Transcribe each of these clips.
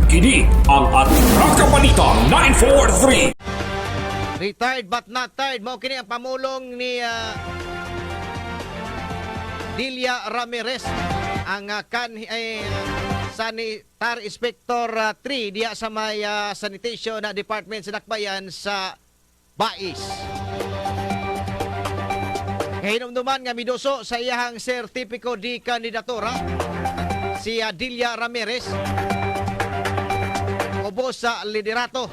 Kini ang Atraka Balita 943. Retired but not tired. Mao kini ang pamulong ni Dilia Ramirez, ang Sanitary Inspector 3 diya sa may sanitation department sa Dakbayan sa Bais. Kahinumduman nga miduso sa iyahang sertipiko di kandidatura si Dilia Ramirez ubos sa liderato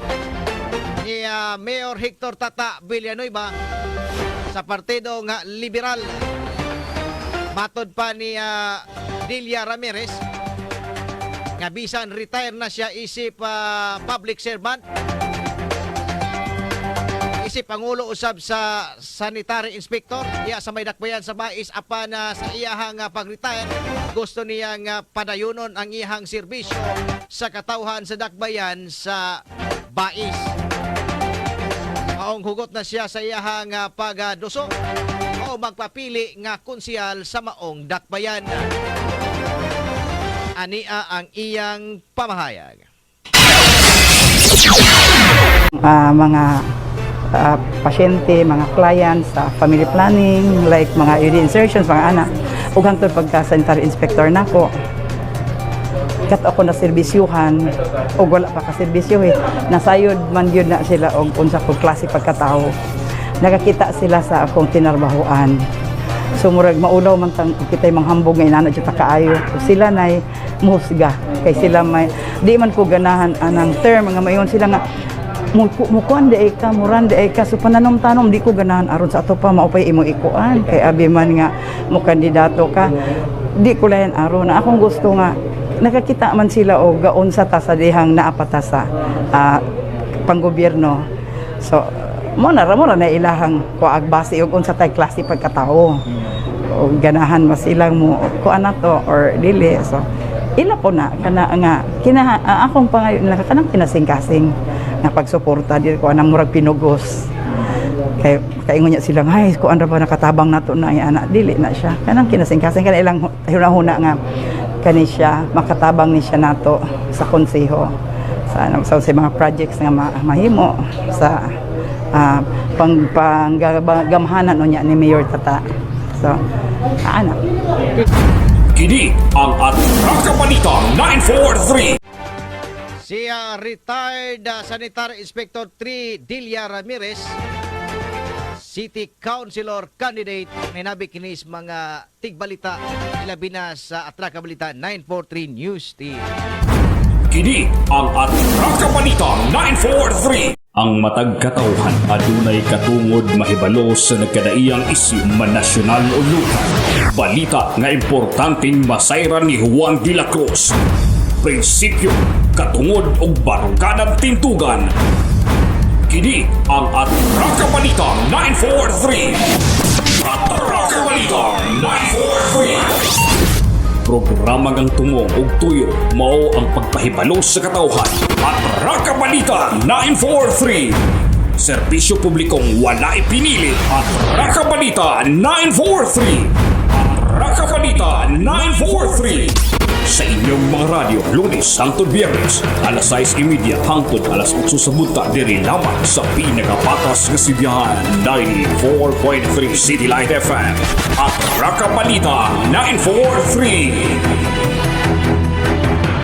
ni Mayor Hector Tata Villanueva sa partido nga liberal. Matod pa ni Dilia Ramirez nga bisan retire na siya isip public servant, isip pangulo usab sa sanitary inspector iya sa may Dakbayan sa Bais, apan sa iyahang pag-retire gusto niyang padayunon ang iyahang serbisyo sa katawhan sa Dakbayan sa Bais. Maong hugot na siya sa iyahang pagduso o magpapili nga konsyal sa maong Dakbayan. Ania ang iyang pamahayag. Mga pasyente, mga clients sa family planning, like mga UD insertions, mga anak, ug hangtod pagka sanitary inspector nako. Kat ako na serbisyuhan ug wala pa ka serbisyo nasayod man gyud na sila og unsa ko klase pagkatao. Nakakita sila sa akong tinarbahuan. So murag maulaw man tang kitay manghambog nga inana jud ta kaayo. Sila nay musga kay sila may di man ko ganahan anang term nga mayon sila nga mukuan di ka muran di ka so pananom-tanom di ko ganahan aron sa ato pa maupay imo ikuan kay abi man nga mo kandidato ka di ko layan aron na akong gusto nga nakakita man sila og gaon sa ta sa dihang naapata sa panggobyerno. So mo na ilahang kuag base og unsa tay klase pagkatao o ganahan mas ilang mo kuan nato or dili. So ila po na kana nga akong pangayon kanang kinasing-kasing nga pagsuporta di ko anang murag pinugos kay kaingon niya silang hay ko andra pa nakatabang nato na ay anak dili na siya kanang kinasing-kasing kana ilang hunahuna nga kani siya makatabang ni siya nato sa konseho sa mga projects nga mahimo sa panggamhanan niya ni Mayor Tata. So anak Kini ang Atraka Balita 943. Si retired Sanitary Inspector 3 Dilia Ramirez, City Councilor candidate, may nabikinis mga tigbalita ilabi na sa Atraka Balita 943 News Team. Kini ang Atraka Balita 943. Ang matag katawhan adunay katungod mahibalo sa nagkadaiyang isyu man nasyonal o lokal. Balita nga importanteng masayran ni Juan de la Cruz. Prinsipyo, katungod o baruganang tintugan. Kini ang Atraka Balita 943. Atraka Balita 943. Programa ngang tumong og tuyo mao ang pagpahibalo sa katawhan. Atraka Balita 943. Serbisyo publikong wala ipinili. Atraka Balita 943. Atraka Balita 943. Sa inyong mga radyo, Lunes hangtod Biyernes, alas 6:30 hangtod alas 8 sa bunta diri lamang sa pinakapatas nga sibiyahan 94.3 City Light FM. Atraka Balita 943.